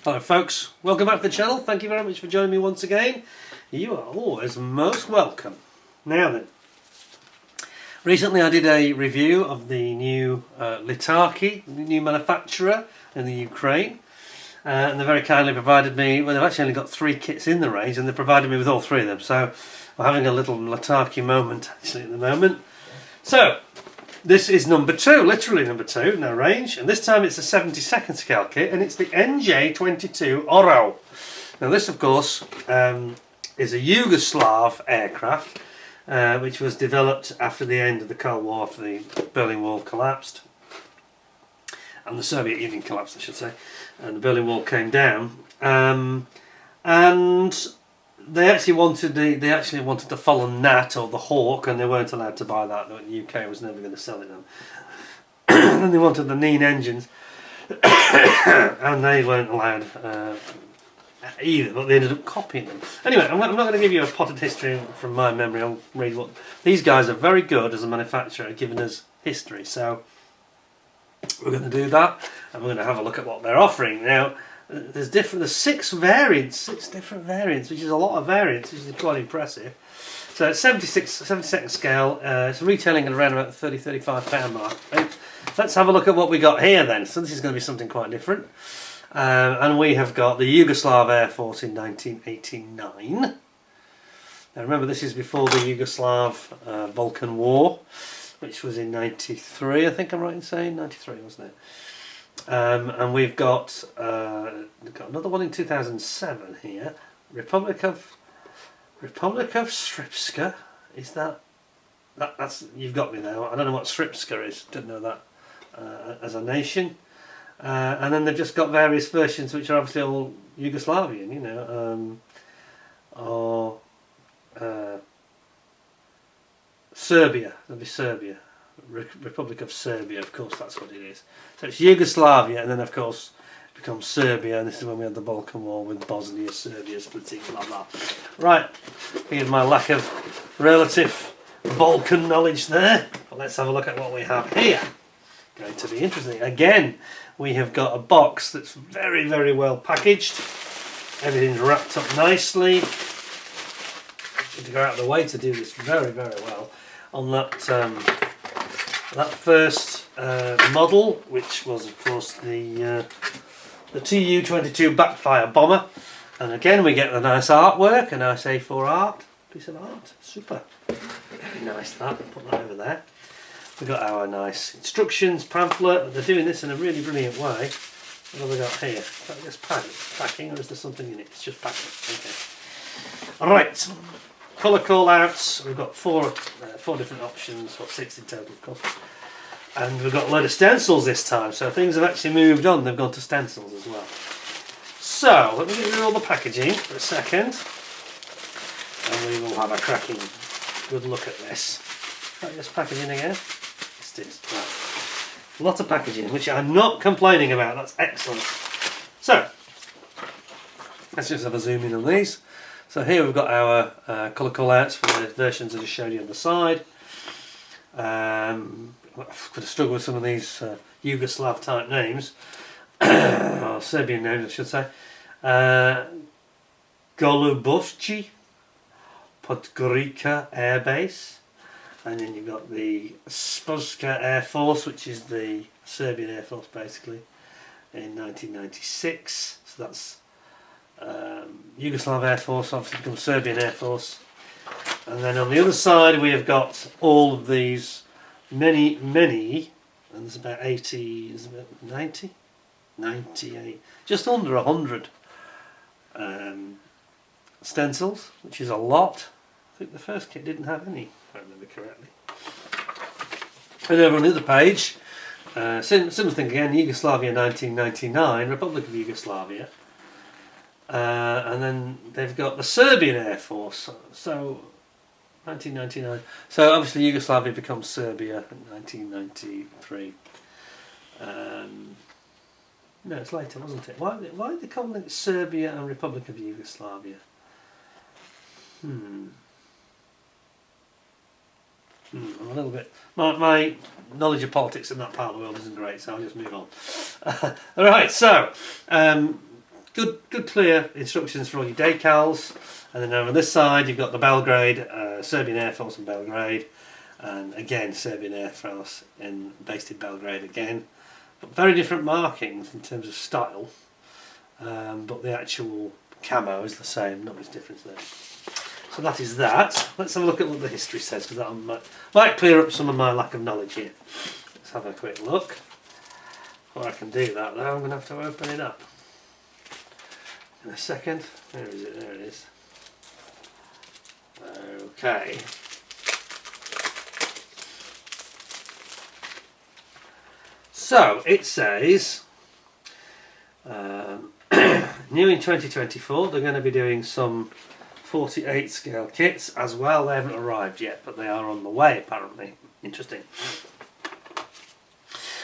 Hello folks, welcome back to the channel. Thank you very much for joining me once again. You are always most welcome. Now then, recently I did a review of the new Litaki, the new manufacturer in the Ukraine. And they very kindly provided me, well, they've actually only got 3 kits in the range and they provided me with all 3 of them. So we're having a little Litaki moment actually at the moment. So, this is number 2, literally number 2 in our range, and this time it's a 72nd scale kit, and it's the NJ-22 ORAO. Now this, of course, is a Yugoslav aircraft, which was developed after the end of the Cold War, after the Berlin Wall collapsed, and the Soviet Union collapsed, I should say, and the Berlin Wall came down, and they actually wanted to follow Nat or the Hawk, and they weren't allowed to buy that. The UK was never going to sell it them. And then they wanted the Neen engines, and they weren't allowed either. But they ended up copying them. Anyway, I'm not going to give you a potted history from my memory. I'll read what these guys are very good as a manufacturer at giving us history. So we're going to do that, and we're going to have a look at what they're offering now. There's 6 variants, 6 different variants, which is a lot of variants, which is quite impressive. So it's 72nd scale, it's retailing at around about the £30–35 mark. Let's have a look at what we got here then. So this is going to be something quite different. And we have got the Yugoslav Air Force in 1989. Now remember, this is before the Yugoslav Balkan War, which was in 93, I think I'm right in saying, 93 wasn't it? And we've got another one in 2007 here. Republic of Srpska. Is that's you've got me now. I don't know what Srpska is. Didn't know that as a nation. And then they've just got various versions which are obviously all Yugoslavian, you know, or Serbia. That'll be Serbia. Republic of Serbia, of course, that's what it is. So it's Yugoslavia, and then of course it becomes Serbia, and this is when we had the Balkan War with Bosnia, Serbia splitting, blah blah. Right, here's my lack of relative Balkan knowledge there. But let's have a look at what we have here. Going to be interesting. Again, we have got a box that's very, very well packaged. Everything's wrapped up nicely. Need to go out of the way to do this very, very well. On that first model, which was of course the Tu-22 backfire bomber, and again we get the nice artwork, a nice A4 art piece of art, super, very nice that. Put that over there. We got our nice instructions pamphlet. They're doing this in a really brilliant way. What have we got here? Is that just packing, or is there something in it? It's just packing. Okay. All right. Colour call outs, we've got 4 different options, 6 in total of course. And we've got a load of stencils this time, so things have actually moved on, they've gone to stencils as well. So, let me get rid of all the packaging for a second. And we will have a cracking good look at this. Try this packaging again. Yes, it is. Right. A lot of packaging, which I'm not complaining about, that's excellent. So, let's just have a zoom in on these. So here we've got our colour call-outs for the versions I just showed you on the side. I've got to struggle with some of these Yugoslav type names, or Serbian names I should say. Golubovci, Podgorica Air Base, and then you've got the Spolska Air Force, which is the Serbian Air Force basically, in 1996. So that's Yugoslav Air Force, obviously becomes Serbian Air Force. And then on the other side we have got all of these many, and there's about 80, is it 90? 98, just under 100 stencils, which is a lot. I think the first kit didn't have any, if I remember correctly. And over on the other page, similar thing again, Yugoslavia 1999, Republic of Yugoslavia. And then they've got the Serbian Air Force, so 1999. So obviously Yugoslavia becomes Serbia in 1993. No, it's later, wasn't it? Why did they call it Serbia and Republic of Yugoslavia? I'm a little bit... My knowledge of politics in that part of the world isn't great, so I'll just move on. Alright, so... good clear instructions for all your decals. And then over this side you've got the Belgrade, Serbian Air Force in Belgrade, and again Serbian Air Force based in Belgrade again. But very different markings in terms of style, but the actual camo is the same, not much difference there. So that is that. Let's have a look at what the history says, because that might clear up some of my lack of knowledge here. Let's have a quick look. Before I can do that though, I'm going to have to open it up. In a second. Where is it? There it is. Okay. So it says new in 2024 they're going to be doing some 48 scale kits as well. They haven't arrived yet, but they are on the way apparently. Interesting.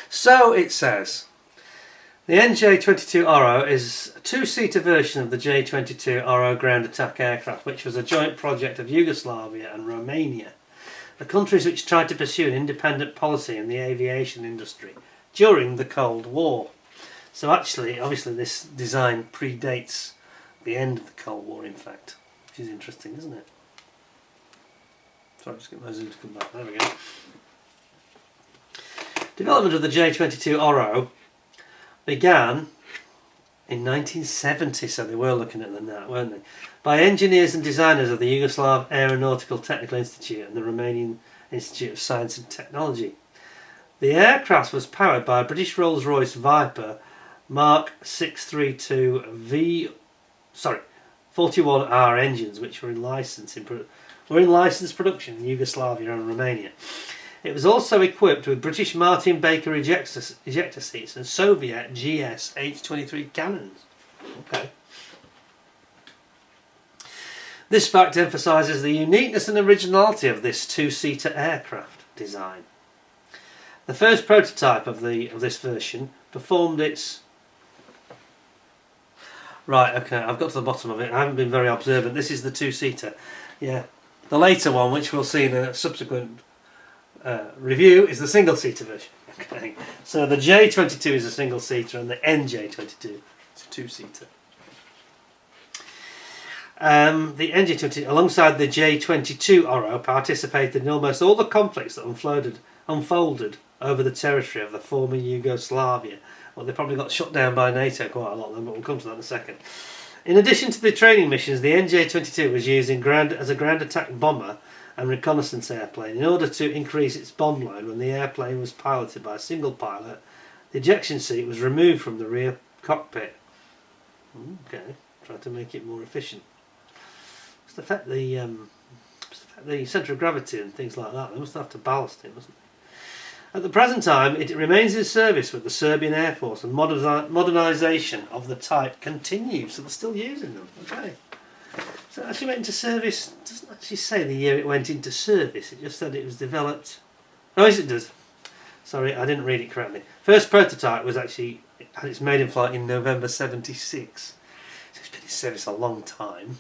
So it says the NJ-22 ORAO is a two-seater version of the J-22 ORAO ground attack aircraft, which was a joint project of Yugoslavia and Romania, the countries which tried to pursue an independent policy in the aviation industry during the Cold War. So actually, obviously this design predates the end of the Cold War, in fact, which is interesting, isn't it? Sorry, just get my zoom to come back. There we go. Development of the J-22 ORAO began in 1970, so they were looking at that, weren't they? By engineers and designers of the Yugoslav Aeronautical Technical Institute and the Romanian Institute of Science and Technology. The aircraft was powered by a British Rolls-Royce Viper Mark 632 41R engines, which were in licensed production in Yugoslavia and Romania. It was also equipped with British Martin Baker ejector seats and Soviet GS H-23 cannons. Okay. This fact emphasises the uniqueness and originality of this two-seater aircraft design. The first prototype of this version performed its... Right, okay, I've got to the bottom of it. I haven't been very observant. This is the two-seater. Yeah. The later one, which we'll see in a subsequent review, is the single-seater version. Okay. So the J-22 is a single-seater and the NJ-22 is a two-seater. The NJ-22, alongside the J-22 ORAO, participated in almost all the conflicts that unfolded over the territory of the former Yugoslavia. Well, they probably got shut down by NATO quite a lot then, but we'll come to that in a second. In addition to the training missions, the NJ-22 was used as a ground attack bomber and reconnaissance airplane in order to increase its bomb load. When the airplane was piloted by a single pilot, the ejection seat was removed from the rear cockpit. Okay, trying to make it more efficient. Must affect the centre of gravity and things like that. They must have to ballast it, mustn't they? At the present time, it remains in service with the Serbian Air Force, and modernisation of the type continues, so they're still using them. Okay. So it actually went into service. It doesn't actually say the year it went into service, it just said it was developed. Oh, yes, it does. Sorry, I didn't read it correctly. First prototype was actually had its maiden flight in November '76. So it's been in service a long time.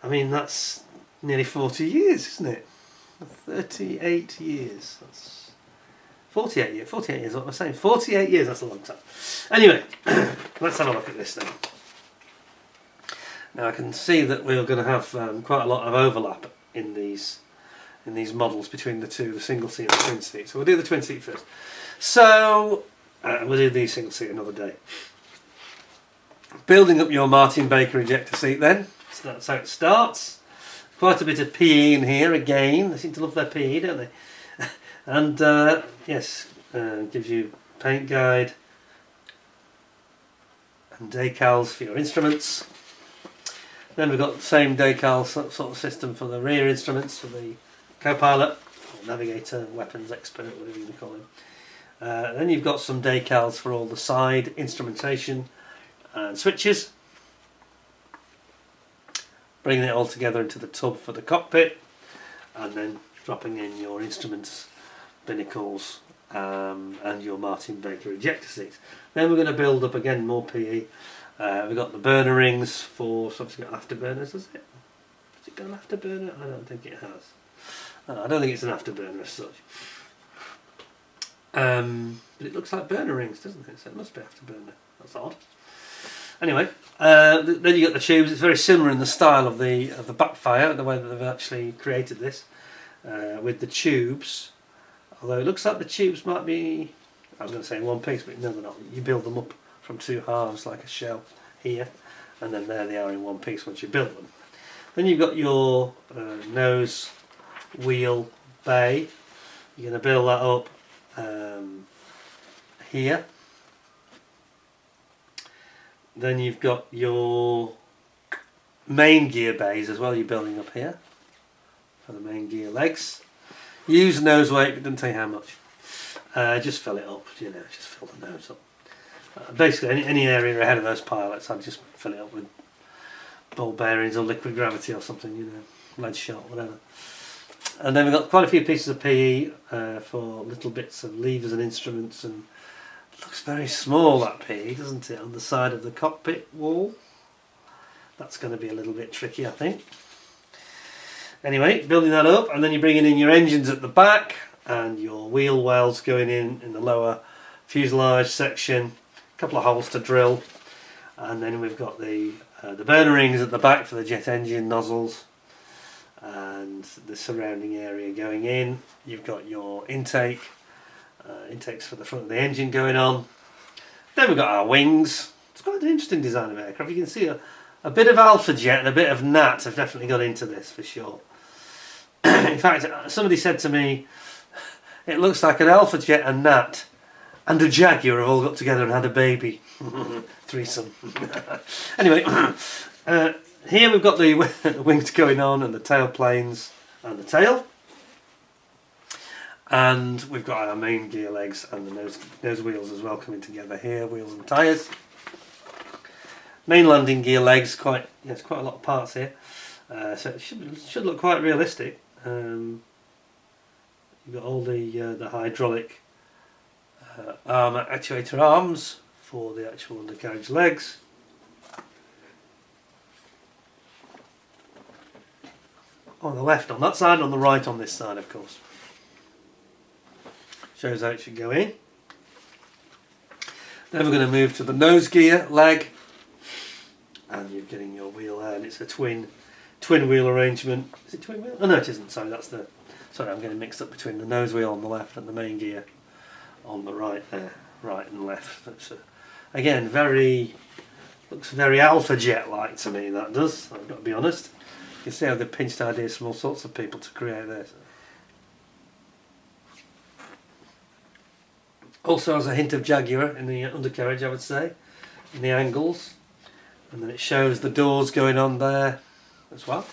I mean, that's nearly 40 years, isn't it? 38 years. That's 48 years. 48 years, what am I saying? 48 years, that's a long time. Anyway, let's have a look at this then. Now I can see that we're going to have quite a lot of overlap in these models between the two, the single seat and the twin seat. So we'll do the twin seat first. So we'll do the single seat another day. Building up your Martin Baker ejector seat then. So that's how it starts. Quite a bit of PE in here again. They seem to love their PE, don't they? And yes, gives you paint guide and decals for your instruments. Then we've got the same decal sort of system for the rear instruments for the co-pilot, or navigator, weapons expert, whatever you call him. Then you've got some decals for all the side instrumentation and switches. Bringing it all together into the tub for the cockpit, and then dropping in your instruments, binnacles, and your Martin Baker ejector seats. Then we're going to build up again more PE. We've got the burner rings for, so obviously got afterburners, has it? Has it got an afterburner? I don't think it has. I don't think it's an afterburner as such. But it looks like burner rings, doesn't it? So it must be afterburner. That's odd. Anyway, then you got the tubes. It's very similar in the style of the backfire, the way that they've actually created this with the tubes. Although it looks like the tubes might be, I was going to say in one piece, but no, they're not. You build them up from two halves like a shell here, and then there they are in one piece once you build them. Then you've got your nose wheel bay. You're going to build that up here. Then you've got your main gear bays as well, you're building up here for the main gear legs. Use nose weight, but doesn't tell you how much. Just fill it up, you know, just fill the nose up. Basically, any area ahead of those pilots, I'd just fill it up with ball bearings or liquid gravity or something, you know, lead shot, whatever. And then we've got quite a few pieces of PE for little bits of levers and instruments, and it looks very small, that PE, doesn't it, on the side of the cockpit wall. That's going to be a little bit tricky, I think. Anyway, building that up, and then you're bringing in your engines at the back and your wheel wells going in the lower fuselage section. A couple of holes to drill, and then we've got the burner rings at the back for the jet engine nozzles and the surrounding area going in. You've got your intakes for the front of the engine going on. Then we've got our wings. It's quite an interesting design of aircraft. You can see a bit of Alpha Jet and a bit of Nat have definitely got into this for sure. In fact, somebody said to me, it looks like an Alpha Jet and Nat and a Jaguar have all got together and had a baby. Threesome. Anyway, here we've got the wings going on and the tail planes and the tail. And we've got our main gear legs and the nose wheels as well coming together here, wheels and tyres. Main landing gear legs, there's quite a lot of parts here, so it should look quite realistic. You've got all the hydraulic actuator arms for the actual undercarriage legs. On the left on that side, on the right on this side, of course. Shows how it should go in. Then we're going to move to the nose gear leg, and you're getting your wheel there, and it's a twin wheel arrangement. Is it twin wheel? Oh no, it isn't. Sorry, I'm getting mixed up between the nose wheel on the left and the main gear on the right there, right and left. That's again looks very Alpha Jet like to me. That does. I've got to be honest. You can see how they've pinched ideas from all sorts of people to create this. Also has a hint of Jaguar in the undercarriage, I would say, in the angles. And then it shows the doors going on there as well.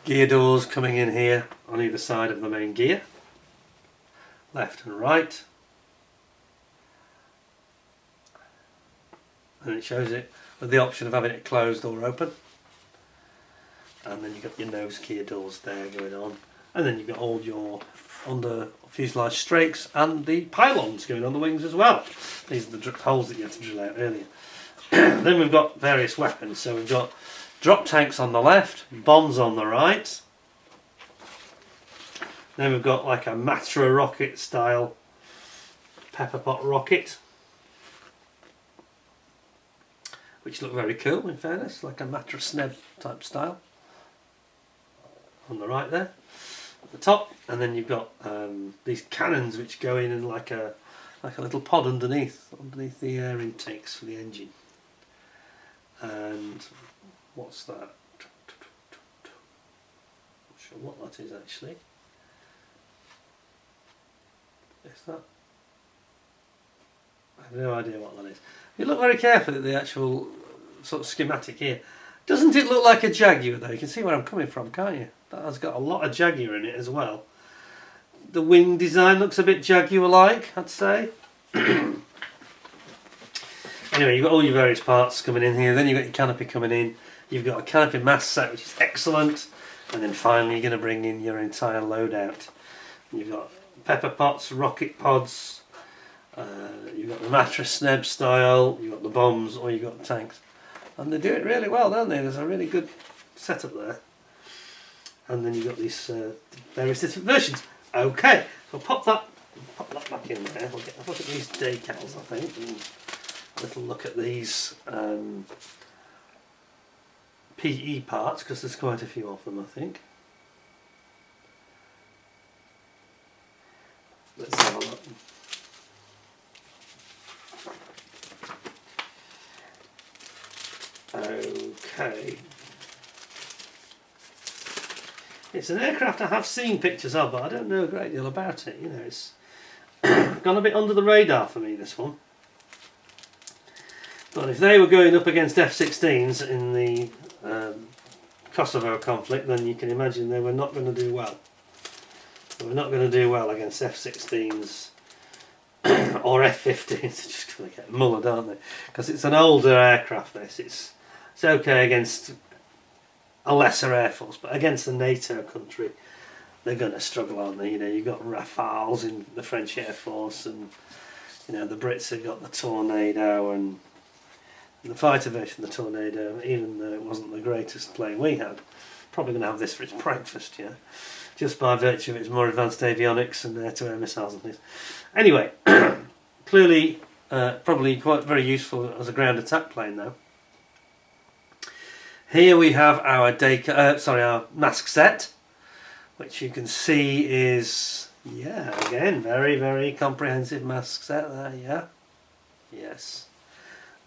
Gear doors coming in here on either side of the main gear, left and right. And it shows it with the option of having it closed or open. And then you've got your nose gear doors there going on. And then you've got all your under fuselage strakes and the pylons going on the wings as well. These are the holes that you had to drill out earlier. Then we've got various weapons. So we've got drop tanks on the left, bombs on the right. Then we've got like a Matra rocket style pepper pot rocket, which look very cool in fairness, like a Matra Sneb type style on the right there at the top. And then you've got these cannons which go in and like a little pod underneath the air intakes for the engine. And what's that? Not sure what that is actually. Is that? I have no idea what that is. If you look very carefully at the actual sort of schematic here, doesn't it look like a Jaguar though? You can see where I'm coming from, can't you? That has got a lot of Jaguar in it as well. The wing design looks a bit Jaguar-like, I'd say. Anyway, you've got all your various parts coming in here. Then you've got your canopy coming in. You've got a canopy mast set, which is excellent. And then finally you're going to bring in your entire loadout. You've got pepper pots, rocket pods. You've got the Matra Sneb style. You've got the bombs, or you've got the tanks. And they do it really well, don't they? There's a really good setup there. And then you've got these various different versions. Okay, so pop that back in there. We'll have a look at these decals, I think, and little look at these PE parts, because there's quite a few of them, I think. Let's have a look. Okay. It's an aircraft I have seen pictures of, but I don't know a great deal about it. You know, it's gone a bit under the radar for me, this one. But if they were going up against F-16s in the Kosovo conflict, then you can imagine they were not going to do well. They were not going to do well against F-16s or F-15s. They're just going to get mullered, aren't they? Because it's an older aircraft, this. It's okay against a lesser air force, but against a NATO country, they're going to struggle, aren't they? You know, you've got Rafales in the French Air Force, and you know, the Brits have got the Tornado, and the fighter version of the Tornado, even though it wasn't the greatest plane we had, probably going to have this for its breakfast, yeah, just by virtue of its more advanced avionics and air-to-air missiles and things. Anyway, clearly, probably quite very useful as a ground attack plane, though. Here we have our our mask set, which you can see is, yeah, again, very, very comprehensive mask set there, yeah. Yes.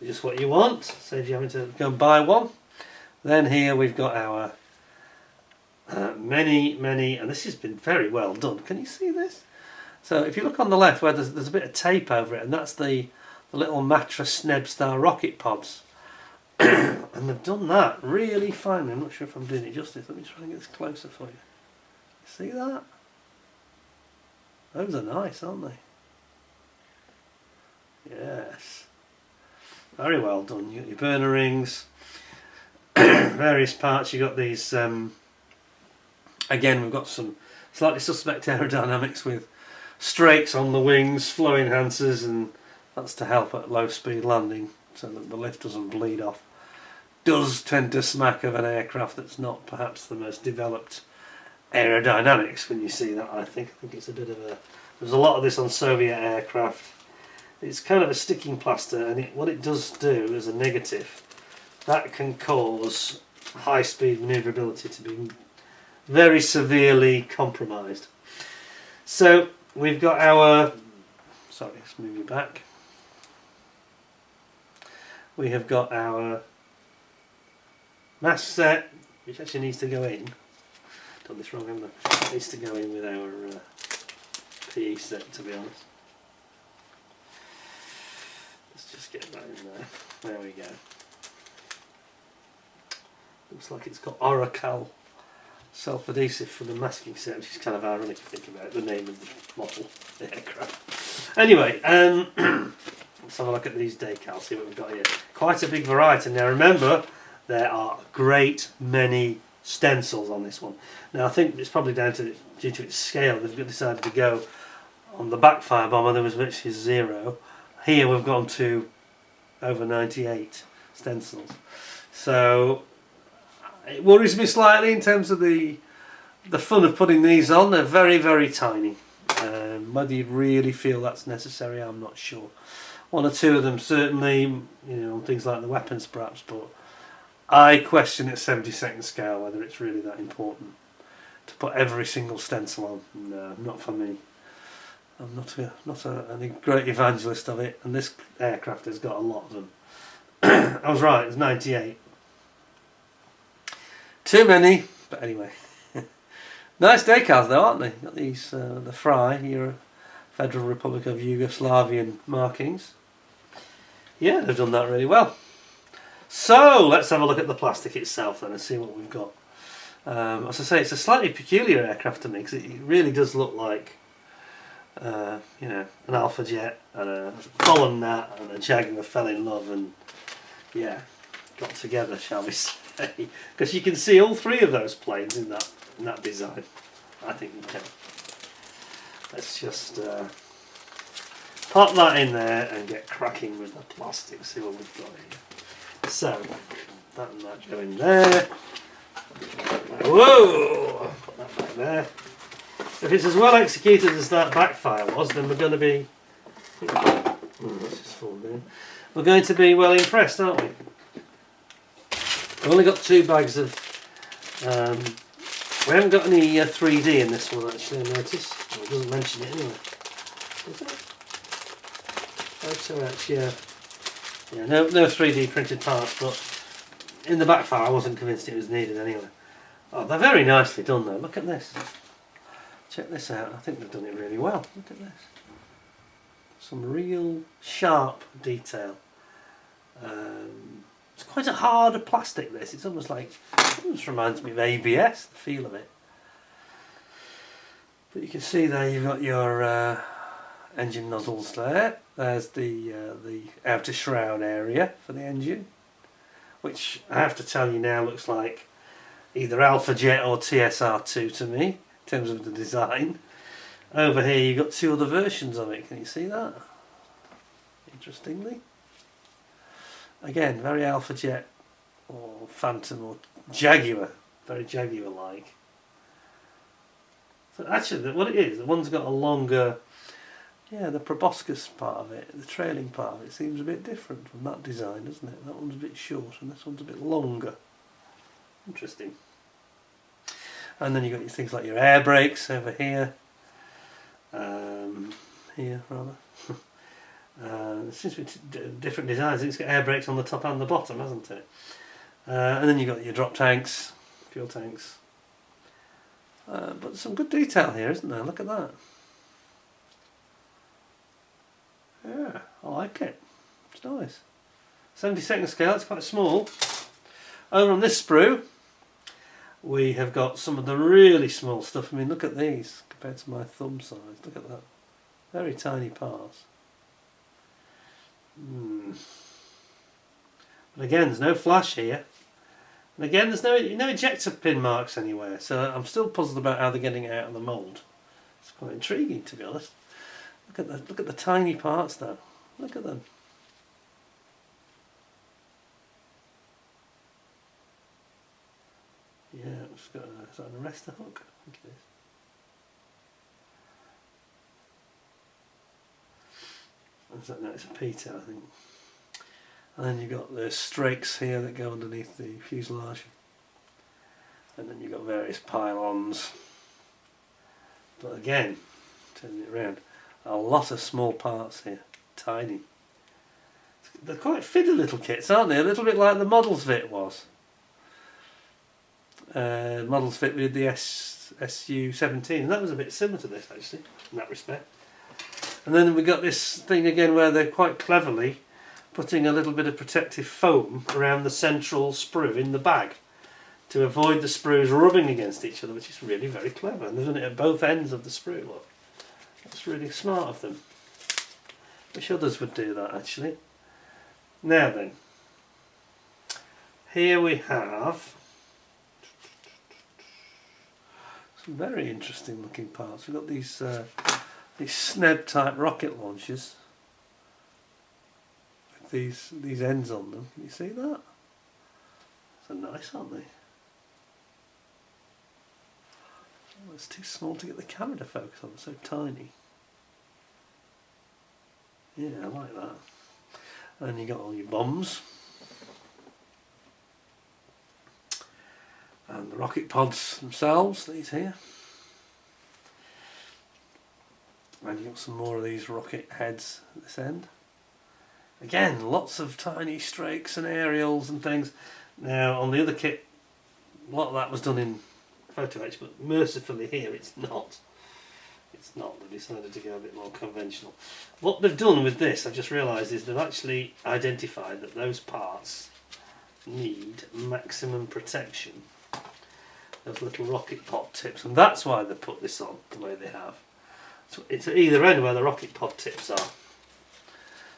Just what you want, saves you having to go and buy one. Then here we've got our many, and this has been very well done. Can you see this? So if you look on the left where there's a bit of tape over it, and that's the little mattress Snebstar rocket pods. And they've done that really finely. I'm not sure if I'm doing it justice. Let me try and get this closer for you. See that? Those are nice, aren't they? Yes. Very well done. You got your burner rings, various parts. You got these. Again, we've got some slightly suspect aerodynamics with strakes on the wings, flow enhancers, and that's to help at low speed landing so that the lift doesn't bleed off. Does tend to smack of an aircraft that's not perhaps the most developed aerodynamics when you see that. I think it's a bit of a. There's a lot of this on Soviet aircraft. It's kind of a sticking plaster, and what it does do as a negative, that can cause high speed manoeuvrability to be very severely compromised. So we've got our. Sorry, let's move you back. We have got our mask set, which actually needs to go in. Done this wrong, haven't I? It needs to go in with our PE set, to be honest. Let's just get that in there. There we go. Looks like it's got Oracle self-adhesive for the masking set, which is kind of ironic if you think about it, the name of the model, the aircraft. Anyway, let's have a look at these decals, see what we've got here. Quite a big variety. Now remember, there are a great many stencils on this one. Now I think it's probably due to its scale. They've decided to go on the backfire bomber. There was virtually 0. Here we've gone to over 98 stencils. So it worries me slightly in terms of the fun of putting these on. They're very, very tiny. Whether you really feel that's necessary, I'm not sure. One or two of them certainly, you know, on things like the weapons perhaps, but I question at 72nd scale whether it's really that important to put every single stencil on. No, not for me. I'm not a great evangelist of it, and this aircraft has got a lot of them. I was right, it's 98. Too many, but anyway. Nice decals though, aren't they? Got these, the Fry, here, Federal Republic of Yugoslavian markings. Yeah, they've done that really well. So, let's have a look at the plastic itself then and see what we've got. As I say, it's a slightly peculiar aircraft to me because it really does look like you know, an Alpha Jet and a Colin Nat and a Jaguar fell in love and yeah, got together, shall we say? Because you can see all three of those planes in that design. I think we can. Let's just pop that in there and get cracking with the plastic. See what we've got here. So that and that go in there. Whoa! Put that back there. If it's as well executed as that backfire was, then we're going to be. Let's just fall down. we're going to be well impressed, aren't we? We've only got 2 bags of... we haven't got any 3D in this one actually, I noticed. Well, it doesn't mention it anyway. Does it? Yeah. Yeah, no 3D printed parts, but in the back file I wasn't convinced it was needed anyway. Oh, they're very nicely done though. Look at this. Check this out. I think they've done it really well. Look at this. Some real sharp detail. It's quite a hard plastic this. It's almost like, it almost reminds me of ABS, the feel of it. But you can see there you've got your engine nozzles there. There's the outer shroud area for the engine, which I have to tell you now looks like either Alpha Jet or TSR2 to me in terms of the design. Over here you've got 2 other versions of it. Can you see that? Interestingly. Again, very Alpha Jet or Phantom or Jaguar, very Jaguar-like. So actually, what it is, the one's got a longer, yeah, the proboscis part of it, the trailing part of it seems a bit different from that design, doesn't it? That one's a bit short and this one's a bit longer. Interesting. And then you've got your things like your air brakes over here. Here, rather. It seems to be different designs. It's got air brakes on the top and the bottom, hasn't it? And then you've got your drop tanks, fuel tanks. But some good detail here, isn't there? Look at that. Yeah, I like it. It's nice. 72nd scale, it's quite small. Over on this sprue, we have got some of the really small stuff. I mean, look at these compared to my thumb size. Look at that. Very tiny parts. But again, there's no flash here. And again, there's no ejector pin marks anywhere. So I'm still puzzled about how they're getting it out of the mould. It's quite intriguing, to be honest. Look at the tiny parts though. Look at them. Yeah, it's got is that an arrestor hook? I think it is. No, it's a P-tail, I think. And then you've got the strakes here that go underneath the fuselage. And then you've got various pylons. But again, turning it around, a lot of small parts here, tiny. They're quite fiddly little kits, aren't they? A little bit like the Models Fit was. Models Fit with the SU-17, and that was a bit similar to this actually, in that respect. And then we got this thing again where they're quite cleverly putting a little bit of protective foam around the central sprue in the bag to avoid the sprues rubbing against each other, which is really very clever. And they've done it at both ends of the sprue. Look, that's really smart of them. Wish others would do that actually. Now then, here we have some very interesting looking parts. We've got these SNEB type rocket launchers with these ends on them. Can you see that? They're nice, aren't they? Oh, it's too small to get the camera to focus on. It's so tiny. Yeah, I like that. And you got all your bombs and the rocket pods themselves. These here. And you've got some more of these rocket heads at this end. Again, lots of tiny strakes and aerials and things. Now, on the other kit, a lot of that was done in photo etch, but mercifully here it's not. It's not. They decided to go a bit more conventional. What they've done with this, I've just realised, is they've actually identified that those parts need maximum protection. Those little rocket pod tips, and that's why they put this on the way they have. So it's at either end where the rocket pod tips are.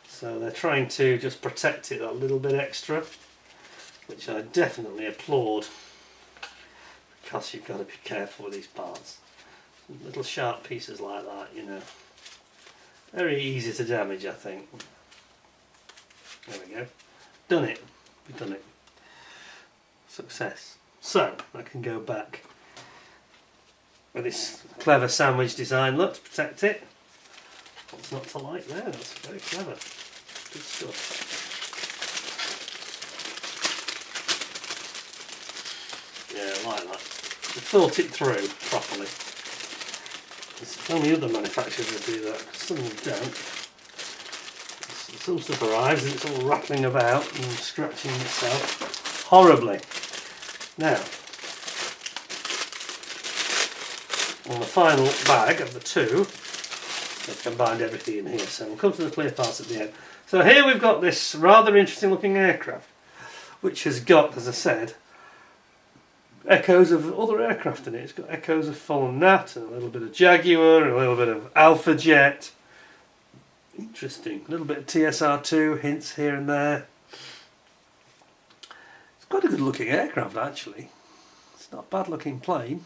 So they're trying to just protect it a little bit extra, which I definitely applaud, because you've got to be careful with these parts. Little sharp pieces like that, you know. Very easy to damage, I think. There we go. Done it. We've done it. Success. So, I can go back with this clever sandwich design look to protect it. What's not to like there? That's very clever. Good stuff. Yeah, I like that. We thought it through properly. There's only other manufacturers that do that, because some of them don't. Some stuff arrives and it's all rattling about and scratching itself horribly. Now, on the final bag of the two, I've combined everything in here, so we'll come to the clear parts at the end. So here we've got this rather interesting looking aircraft, which has got, as I said, echoes of other aircraft in it. It's got echoes of Fallen Nat, and a little bit of Jaguar, and a little bit of Alpha Jet. Interesting. A little bit of TSR2, hints here and there. It's quite a good looking aircraft actually. It's not a bad looking plane.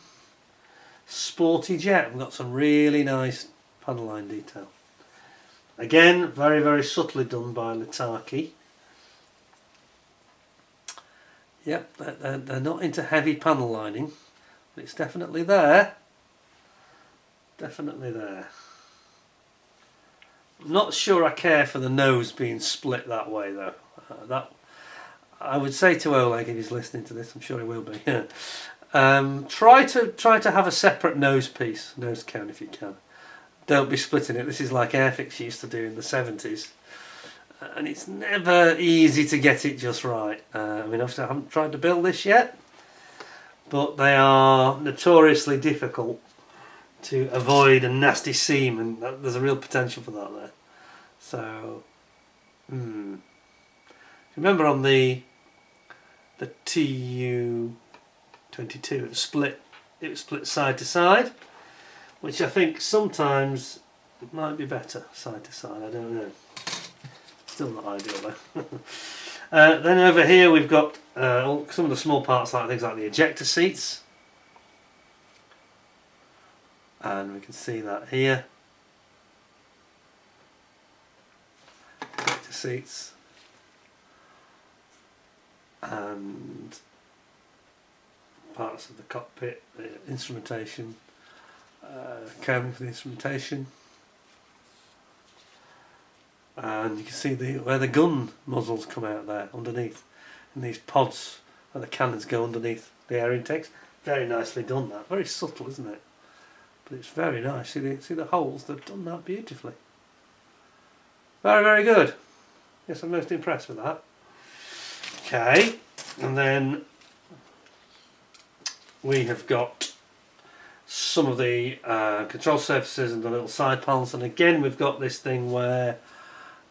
Sporty jet. We've got some really nice panel line detail. Again, very, very subtly done by Litaki. Yep, they're not into heavy panel lining, but it's definitely there. Definitely there. I'm not sure I care for the nose being split that way though. That I would say to Oleg if he's listening to this, I'm sure he will be. Try to have a separate nose piece, nose cone if you can. Don't be splitting it. This is like Airfix used to do in the 70s. And it's never easy to get it just right. I mean, obviously I haven't tried to build this yet, but they are notoriously difficult to avoid a nasty seam, and there's a real potential for that there. So, remember on the TU-22, it was split side to side, which I think sometimes might be better side to side. I don't know. Still not ideal though. Then over here we've got some of the small parts, like things like the ejector seats, and we can see that here. Ejector seats and parts of the cockpit, the instrumentation, cabin for the instrumentation. And you can see where the gun muzzles come out there underneath, in these pods where the cannons go underneath the air intakes. Very nicely done that. Very subtle, isn't it? But it's very nice. See the holes? They've done that beautifully. Very, very good. Yes, I'm most impressed with that. Okay, and then we have got some of the control surfaces and the little side panels, and again we've got this thing where,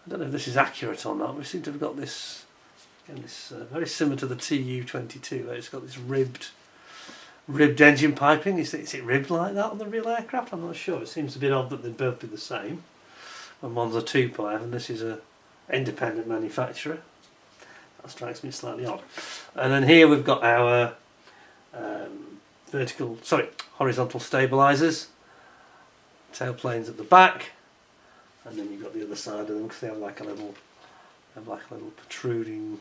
I don't know if this is accurate or not, we seem to have got this, again, this very similar to the TU-22, where it's got this ribbed engine piping. Is it ribbed like that on the real aircraft? I'm not sure. It seems a bit odd that they'd both be the same. And one's a 2-pipe and this is a independent manufacturer. That strikes me slightly odd. And then here we've got our horizontal stabilisers, tailplanes at the back, and then you've got the other side of them because they have like a little protruding,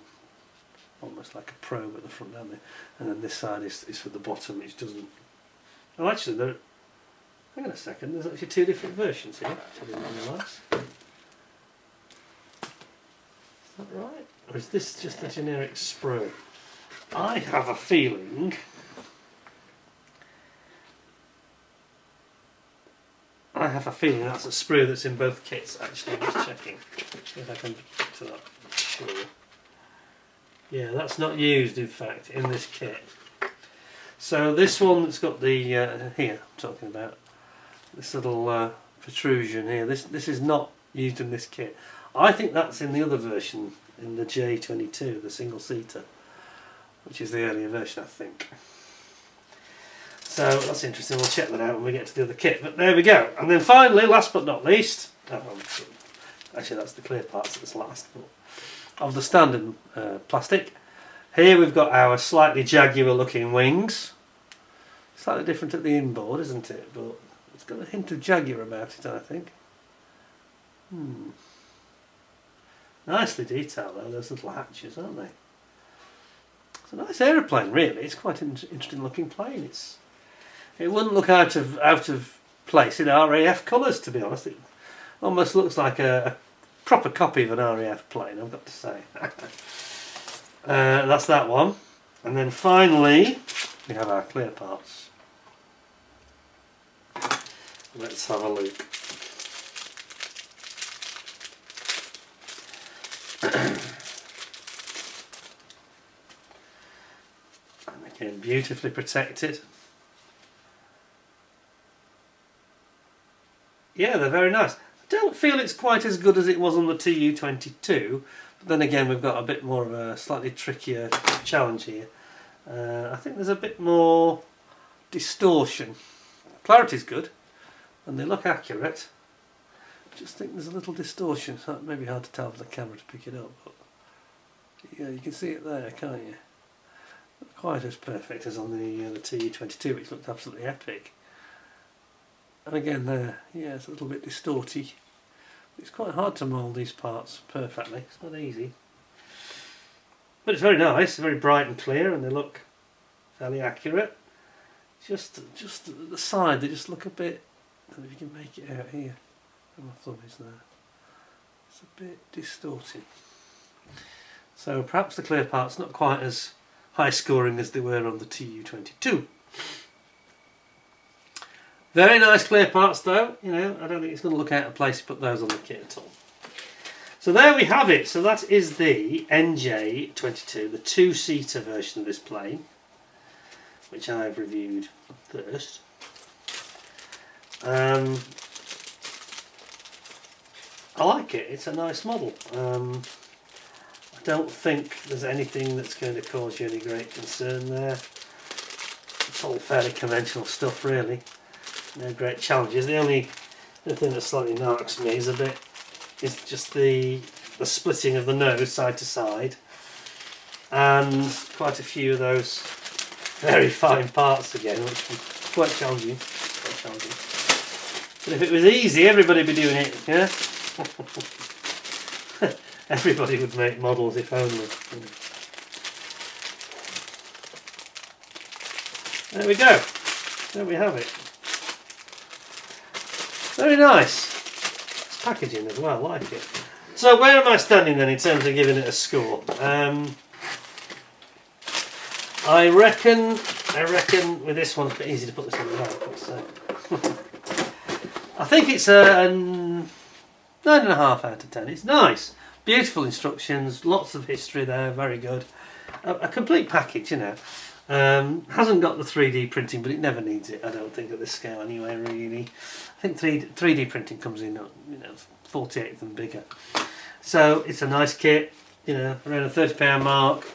almost like a probe at the front, don't they? And then this side is for the bottom, which doesn't. Oh, actually, hang on a second. There's actually two different versions here, which I didn't realise. Is that right? Or is this just a generic sprue? I have a feeling that's a sprue that's in both kits, actually. I'm just checking. See if I can get to that. Sure. Yeah, that's not used, in fact, in this kit. So this one that's got the, here I'm talking about, this little protrusion here, this is not used in this kit. I think that's in the other version, in the J-22, the single-seater, which is the earlier version, I think. So that's interesting. We'll check that out when we get to the other kit. But there we go. And then finally, last but not least, actually that's the clear parts that's last, of the standard plastic. Here we've got our slightly Jaguar-looking wings. Slightly different at the inboard, isn't it? But it's got a hint of Jaguar about it, I think. Nicely detailed though, those little hatches, aren't they? It's a nice aeroplane, really. It's quite an interesting looking plane. It wouldn't look out of place in RAF colours, to be honest. It almost looks like a proper copy of an RAF plane, I've got to say. That's that one. And then finally, we have our clear parts. Let's have a look. And again, beautifully protected. Yeah, they're very nice. I don't feel it's quite as good as it was on the TU-22, but then again we've got a bit more of a slightly trickier challenge here. I think there's a bit more distortion. Clarity's good, and they look accurate. I just think there's a little distortion, so it may be hard to tell for the camera to pick it up, but yeah, you can see it there, can't you? Not quite as perfect as on the TU-22, which looked absolutely epic. And again there, yeah, it's a little bit distorty. It's quite hard to mould these parts perfectly, it's not easy. But it's very nice, very bright and clear, and they look fairly accurate. Just at the side, they just look a bit, I don't know if you can make it out here, where my thumb is there. It's a bit distorted. So perhaps the clear parts not quite as high scoring as they were on the TU-22. Very nice clear parts though, you know, I don't think it's going to look out of place to put those on the kit at all. So there we have it, so that is the NJ-22, the two-seater version of this plane, which I've reviewed first. I like it, it's a nice model. I don't think there's anything that's going to cause you any great concern there. It's all fairly conventional stuff really. No great challenges. The only thing that slightly narks me is just the splitting of the nose side to side, and quite a few of those very fine parts again, which is quite challenging. But if it was easy, everybody would be doing it, yeah? Everybody would make models if only. There we go. There we have it. Very nice. It's packaging as well, I like it. So where am I standing then in terms of giving it a score? I reckon with this one, it's a bit easy to put this on the right, so I think it's a 9.5 out of 10. It's nice. Beautiful instructions, lots of history there, very good. A complete package, you know. Hasn't got the 3D printing, but it never needs it, I don't think, at this scale anyway, really. I think 3D printing comes in, you know, 48th and bigger. So it's a nice kit, you know, around a £30 mark.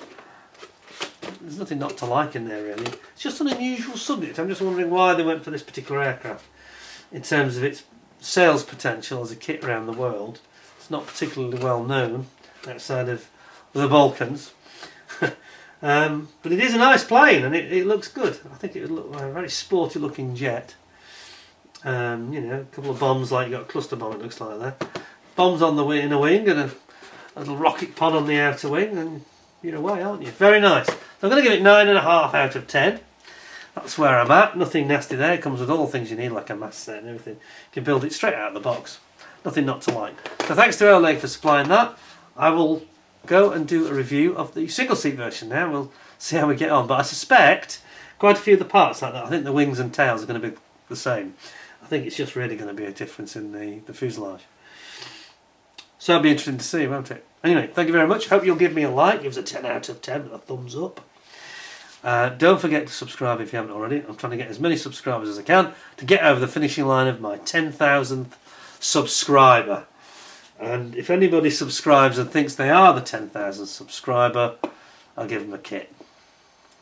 There's nothing not to like in there really. It's just an unusual subject. I'm just wondering why they went for this particular aircraft. In terms of its sales potential as a kit around the world, it's not particularly well known outside of the Balkans. But it is a nice plane, and it looks good. I think it would look like a very sporty looking jet. You know, a couple of bombs, like you got a cluster bomb, it looks like that. Bombs on the inner wing and a little rocket pod on the outer wing, and you're away, aren't you? Very nice. So I'm going to give it 9.5 out of 10. That's where I'm at. Nothing nasty there. It comes with all the things you need, like a mast set and everything. You can build it straight out of the box. Nothing not to like. So thanks to Oleg for supplying that. I will go and do a review of the single seat version now. We'll see how we get on, but I suspect quite a few of the parts like that, I think the wings and tails are going to be the same. I think it's just really going to be a difference in the fuselage. So it'll be interesting to see, won't it? Anyway, thank you very much. Hope you'll give me a like. Give us a 10 out of 10 with a thumbs up. Don't forget to subscribe if you haven't already. I'm trying to get as many subscribers as I can to get over the finishing line of my 10,000th subscriber. And if anybody subscribes and thinks they are the 10,000th subscriber, I'll give them a kit.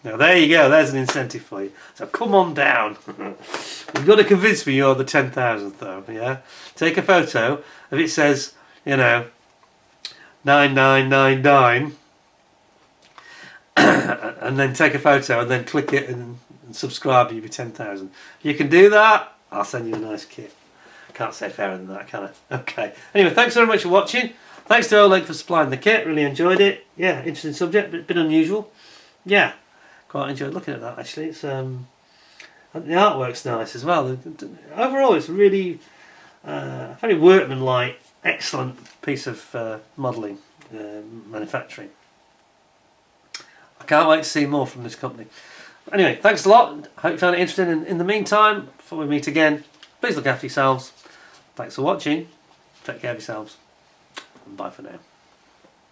Now there you go, there's an incentive for you. So come on down. You've got to convince me you're the 10,000th though, yeah? Take a photo. If it says, you know, 9999, and then take a photo and then click it and subscribe, you'll be 10,000. If you can do that, I'll send you a nice kit. Can't say fairer than that, can I? Okay. Anyway, thanks very much for watching. Thanks to Oleg for supplying the kit. Really enjoyed it. Yeah, interesting subject, but a bit unusual. Yeah, quite enjoyed looking at that actually. It's the artwork's nice as well. Overall, it's really very workmanlike excellent piece of modelling, manufacturing. I can't wait to see more from this company. Anyway, thanks a lot. Hope you found it interesting. In the meantime, before we meet again, please look after yourselves. Thanks for watching. Take care of yourselves. And bye for now.